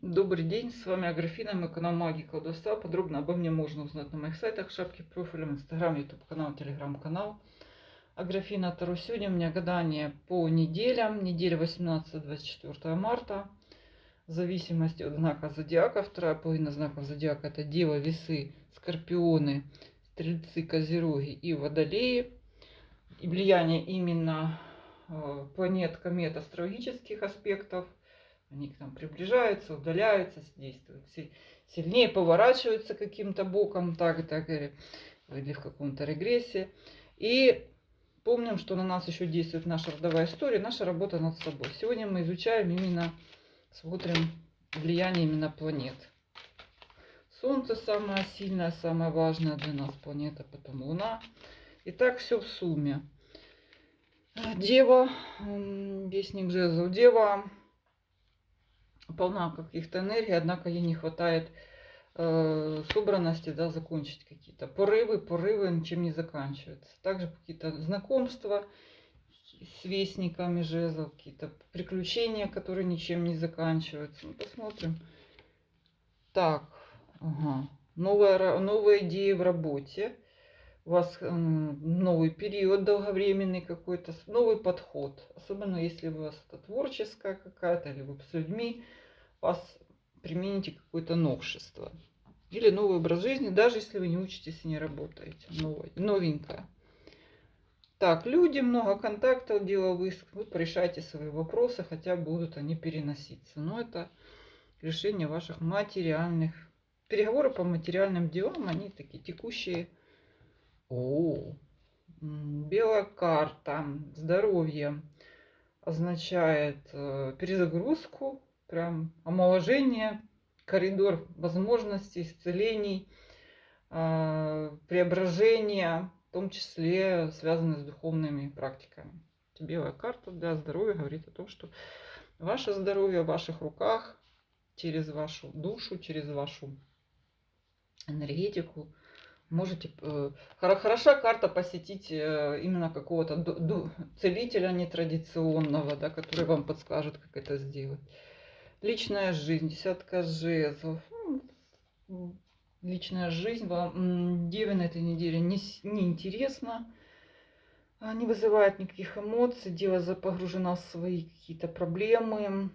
Добрый день, с вами Аграфена, мой канал Магия и Колдовства. Подробно обо мне можно узнать на моих сайтах, шапке профиля, инстаграм, ютуб канал, телеграм-канал. Аграфена Таро. Сегодня у меня гадание по неделям. Неделя 18-24 марта. В зависимости от знака зодиака. Вторая половина знаков зодиака — это Дева, Весы, Скорпионы, Стрельцы, Козероги и Водолеи. И влияние именно планет, комет, астрологических аспектов. Они к нам приближаются, удаляются, действуют сильнее, поворачиваются каким-то боком, так или в каком-то регрессе. И помним, что на нас еще действует наша родовая история, наша работа над собой. Сегодня мы изучаем именно, смотрим влияние именно планет. Солнце самая сильная, самая важная для нас планета, потом Луна. И так все в сумме. Дева, вестник жезлов, Дева полна каких-то энергий, однако ей не хватает собранности, да, закончить какие-то порывы ничем не заканчиваются. Также какие-то знакомства с вестниками жезлов, какие-то приключения, которые ничем не заканчиваются. Ну, посмотрим. Так, ага. Новая идея в работе. У вас новый период долговременный какой-то, новый подход. Особенно если у вас это творческая какая-то, или вы с людьми, у вас примените какое-то новшество. Или новый образ жизни, даже если вы не учитесь и не работаете. Новенькое. Так, люди, много контактов, деловых, вы порешайте свои вопросы, хотя будут они переноситься. Но это решение ваших материальных. Переговоры по материальным делам, они такие текущие. Белая карта, здоровье означает перезагрузку, прям омоложение, коридор возможностей, исцелений, преображения, в том числе связанные с духовными практиками. Белая карта для здоровья говорит о том, что ваше здоровье в ваших руках, через вашу душу, через вашу энергетику. Можете, хороша карта посетить именно какого-то целителя нетрадиционного, да, который вам подскажет, как это сделать. Личная жизнь, десятка жезлов. Личная жизнь вам, Деве, на этой неделе не интересна, не вызывает никаких эмоций. Дева погружена в свои какие-то проблемы.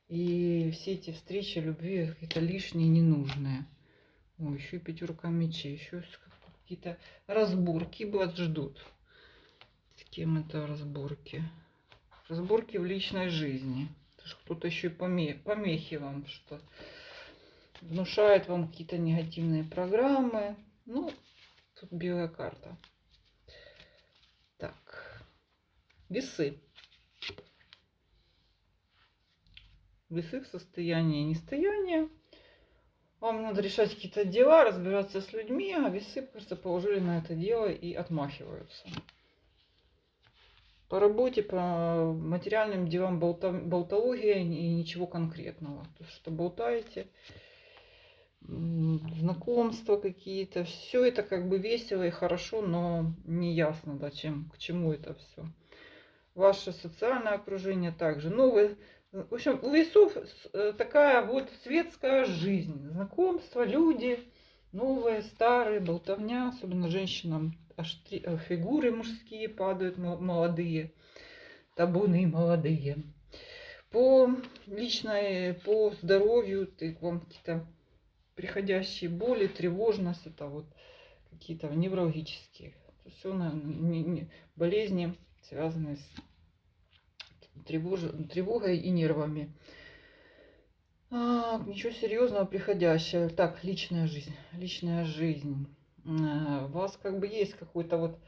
И все эти встречи любви какие-то лишние, ненужные. Ой, еще и пятерка мечей, еще какие-то разборки вас ждут. С кем это разборки? Разборки в личной жизни. Кто-то еще и помехи вам, что внушает вам какие-то негативные программы. Ну, тут белая карта. Так, весы. Весы в состоянии нестояния. Вам надо решать какие-то дела, разбираться с людьми, а весы, кажется, положили на это дело и отмахиваются. По работе, по материальным делам болтология и ничего конкретного. То, что болтаете, знакомства какие-то, все это как бы весело и хорошо, но не ясно, да, к чему это все. Ваше социальное окружение также. Новые, в общем, у весов такая вот светская жизнь. Знакомства, люди, новые, старые, болтовня, особенно женщинам аж фигуры мужские падают, молодые, табуны молодые. По здоровью, вам какие-то приходящие боли, тревожность, это вот какие-то неврологические. Все болезни, связанные с тревогой и нервами. Ничего серьезного приходящего. Так, личная жизнь. Личная жизнь. У вас как бы есть какой-то вот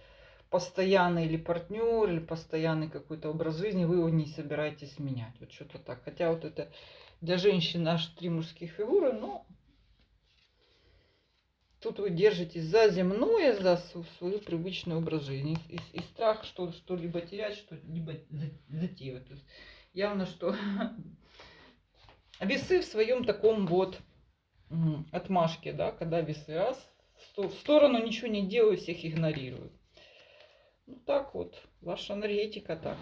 постоянный или партнер, или постоянный какой-то образ жизни, вы его не собираетесь менять. Вот что-то так. Хотя вот это для женщин аж 3 мужских фигуры, но тут вы держитесь за земное, за свой привычный образ жизни. И страх что-либо терять, что-либо затеять. То есть явно, что весы в своем таком вот отмашке, да, когда весы раз в сторону ничего не делают, всех игнорируют. Ну так вот, ваша энергетика так.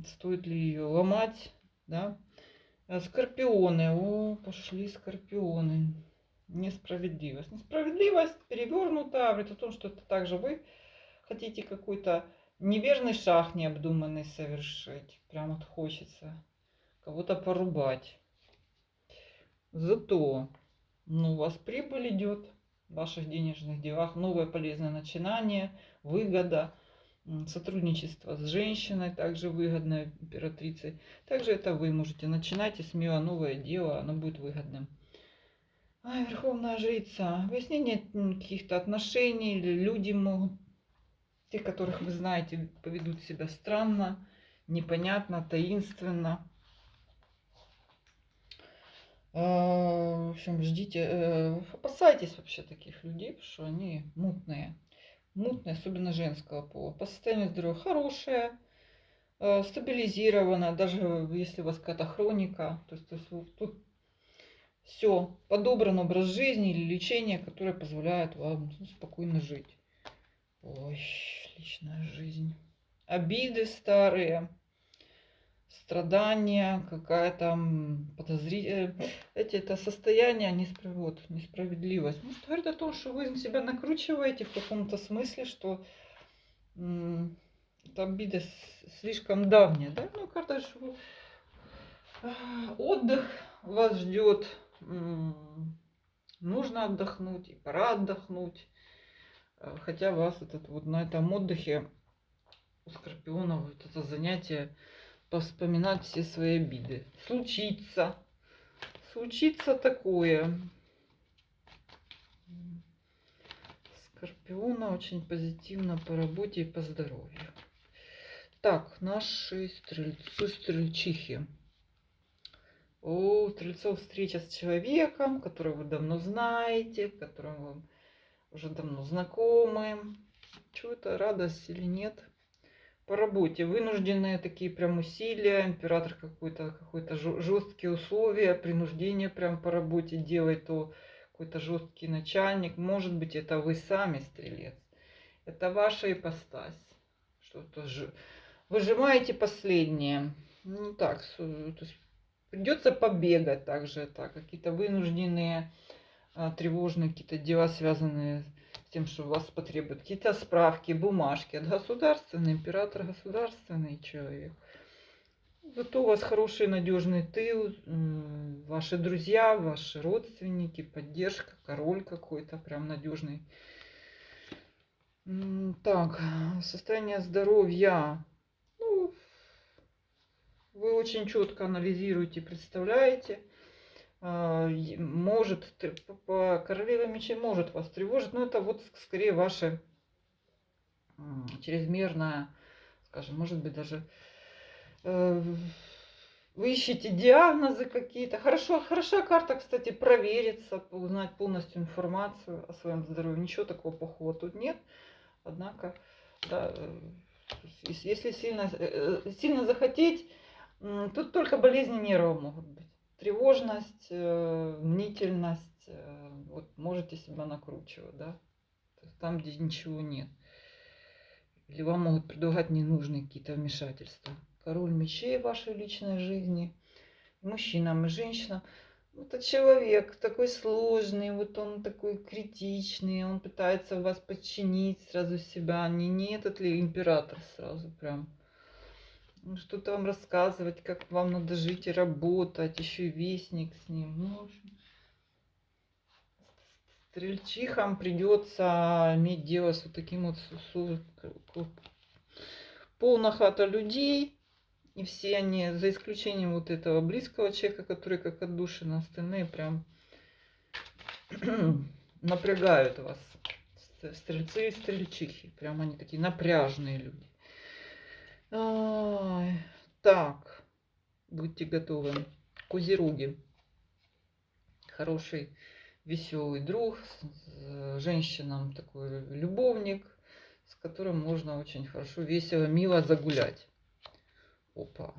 Стоит ли ее ломать, да? Скорпионы. О, пошли скорпионы. Несправедливость. Несправедливость перевернута. Говорит о том, что это также вы хотите какой-то неверный шаг необдуманный совершить. Прям вот хочется кого-то порубать. Зато у вас прибыль идет в ваших денежных делах, новое полезное начинание, выгода, сотрудничество с женщиной, также выгодной императрицей. Также это вы можете начинать и смело новое дело, оно будет выгодным. Верховная жрица. Выяснение каких-то отношений, или люди могут, те, которых вы знаете, поведут себя странно, непонятно, таинственно. В общем, ждите, опасайтесь вообще таких людей, потому что они мутные. Мутные, особенно женского пола. По состоянию здоровья хорошее, стабилизированное, даже если у вас какая-то хроника. То есть тут все подобран образ жизни или лечение, которое позволяет вам спокойно жить. Ой, личная жизнь. Обиды старые. Страдания, какая-то это состояние, несправедливость. Может, говорит о том, что вы себя накручиваете в каком-то смысле, что эта обида слишком давняя, да? Ну, карта, что отдых вас ждет, нужно отдохнуть, и пора отдохнуть. Хотя вас на этом отдыхе у скорпионов это занятие повспоминать все свои обиды. Случится такое. Скорпиона очень позитивно по работе и по здоровью. Так, наши стрельцы, стрельчихи. У стрельцов встреча с человеком, которого вы давно знаете, которым вы уже давно знакомы. Что это, радость или нет? По работе вынужденные такие прям усилия, император какой-то жесткие условия, принуждение прям по работе делает, то какой-то жесткий начальник. Может быть, это вы сами, стрелец. Это ваша ипостась. Что-то выжимаете последнее. Ну так, то есть придется побегать также, так, какие-то вынужденные, тревожные какие-то дела, связанные тем, что вас потребуют какие-то справки, бумажки. От государственный, император государственный человек. Зато у вас хороший надежный тыл, ваши друзья, ваши родственники, поддержка, король какой-то прям надежный. Так, состояние здоровья. Ну, вы очень четко анализируете, представляете. Может, по королеве мечей может вас тревожить, но это вот скорее ваше чрезмерное, скажем, может быть, даже вы ищете диагнозы какие-то. Хороша карта, кстати, провериться, узнать полностью информацию о своем здоровье. Ничего такого плохого тут нет. Однако, да, если сильно захотеть, тут только болезни нервов могут быть. Тревожность, мнительность, вот можете себя накручивать, да, то есть там, где ничего нет. Или вам могут предлагать ненужные какие-то вмешательства. Король мечей в вашей личной жизни, мужчинам и женщинам. Это человек такой сложный, вот он такой критичный, он пытается вас подчинить сразу себя. Не этот ли император сразу прям что-то вам рассказывать, как вам надо жить и работать, еще и вестник с ним. Ну, в общем, стрельчихам придется иметь дело с вот таким вот полная хата людей, и все они, за исключением вот этого близкого человека, который как отдушина, остальные прям напрягают вас. Стрельцы и стрельчихи, прям они такие напряжные люди. Так, будьте готовы. Козероги. Хороший, веселый друг, с женщинам такой любовник, с которым можно очень хорошо, весело, мило загулять. Опа.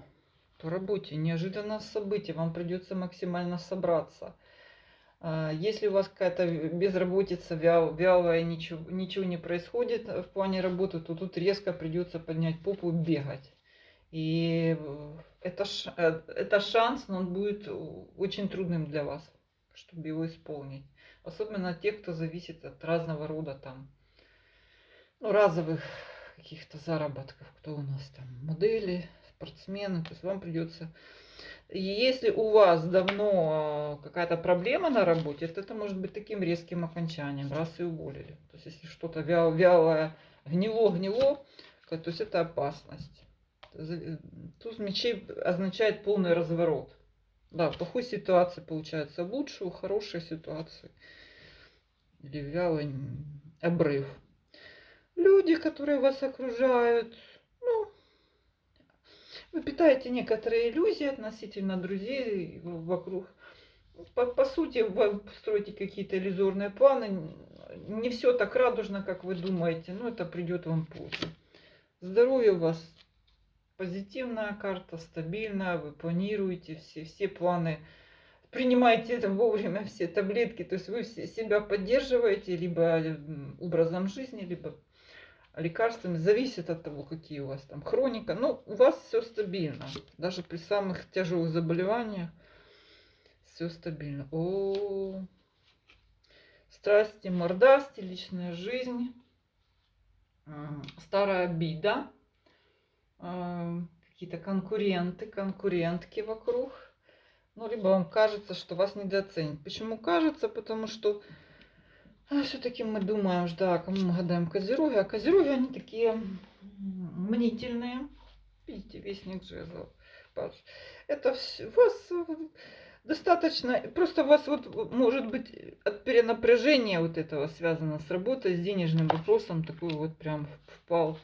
По работе неожиданное событие, вам придется максимально собраться. Если у вас какая-то безработица вялая, ничего не происходит в плане работы, то тут резко придется поднять попу и бегать. И это шанс, но он будет очень трудным для вас, чтобы его исполнить. Особенно те, кто зависит от разного рода там, ну, разовых каких-то заработков. Кто у нас там? Модели, спортсмены. То есть вам придется... И если у вас давно какая-то проблема на работе, то это может быть таким резким окончанием. Раз и уволили. То есть если что-то вялое, гнило, то есть это опасность. Туз мечей означает полный разворот. Да, в плохой ситуации получается в лучшую, в хорошей ситуации. Или вялый обрыв. Люди, которые вас окружают, ну, вы питаете некоторые иллюзии относительно друзей вокруг. По сути, вы строите какие-то иллюзорные планы. Не все так радужно, как вы думаете, но это придет вам позже. Здоровье у вас позитивная карта, стабильная, вы планируете все планы, принимаете это вовремя, все таблетки, то есть вы себя поддерживаете либо образом жизни, либо лекарствами, зависит от того, какие у вас там хроника. Но у вас все стабильно, даже при самых тяжелых заболеваниях все стабильно. Страсти, мордасти, личная жизнь, старая обида, какие-то конкурентки вокруг. Ну, либо вам кажется, что вас недооценят. Почему кажется? Потому что все-таки мы думаем, что да, кому мы гадаем козероги, а козероги они такие мнительные. Видите, вестник жезлов. Это все, вас достаточно, просто у вас вот может быть от перенапряжения вот этого связано с работой, с денежным вопросом, такой вот прям впал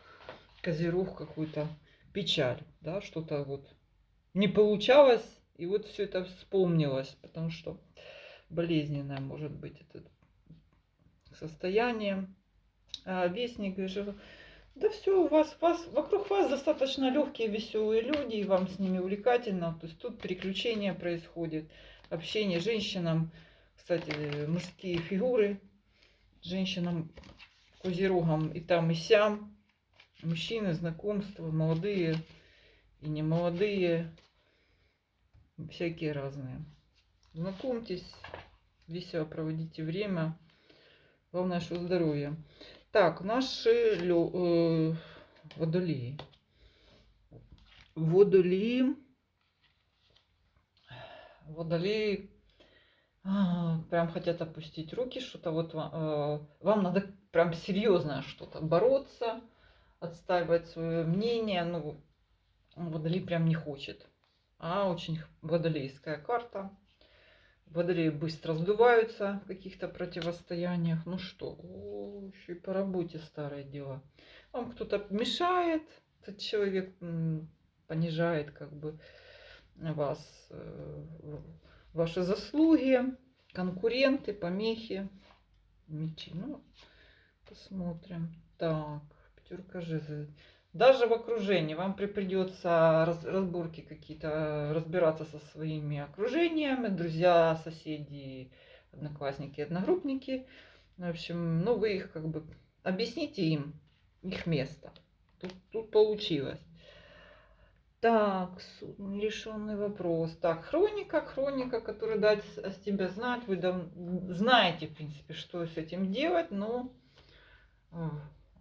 козерог в какую-то печаль, да, что-то вот не получалось, и вот все это вспомнилось, потому что болезненное может быть это состояние. Вестник же, да все, вокруг вас достаточно легкие, веселые люди, и вам с ними увлекательно. То есть тут переключение происходит, общение женщинам, кстати, мужские фигуры, женщинам, козерогам и там, и сям, мужчины, знакомства, молодые и немолодые, всякие разные. Знакомьтесь, весело проводите время. Главное, что здоровье. Так, наши водолеи. Водолеи прям хотят опустить руки, что-то вот вам надо прям серьезно что-то бороться, отстаивать свое мнение. Ну, водолей прям не хочет. Очень водолейская карта. Водолеи быстро сдуваются в каких-то противостояниях. Ну что, еще и по работе старые дела. Вам кто-то мешает, этот человек понижает как бы вас, ваши заслуги, конкуренты, помехи, мечи. Ну, посмотрим. Так, пятерка жезлов. Даже в окружении вам придется разборки какие-то, разбираться со своими окружениями, друзья, соседи, одноклассники, одногруппники. В общем, ну вы их как бы объясните им их место. Тут получилось. Так, решенный вопрос. Так, хроника, которая дает о себе знать. Вы знаете, в принципе, что с этим делать, но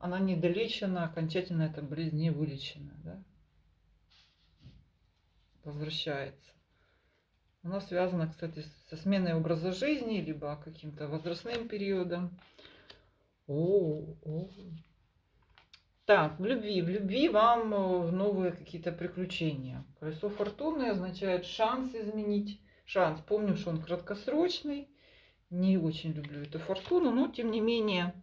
она недолечена, окончательно эта болезнь не вылечена, да? Возвращается. Она связана, кстати, со сменой образа жизни, либо каким-то возрастным периодом. Так, в любви вам новые какие-то приключения. Колесо фортуны означает шанс изменить. Шанс, помню, что он краткосрочный. Не очень люблю эту фортуну, но тем не менее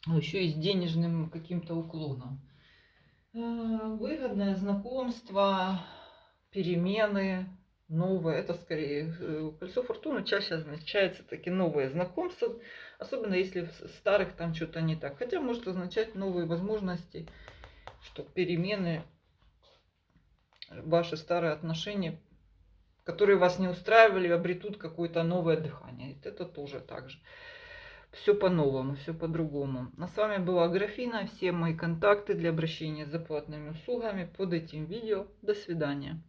еще и с денежным каким-то уклоном. Выгодное знакомство, перемены, новое. Это скорее колесо фортуны чаще означает таки новые знакомства, особенно если в старых там что-то не так. Хотя может означать новые возможности, что перемены, ваши старые отношения, которые вас не устраивали, обретут какое-то новое дыхание. Это тоже так же. все по-новому, все по-другому. А с вами была Аграфина. Все мои контакты для обращения за платными услугами под этим видео. До свидания.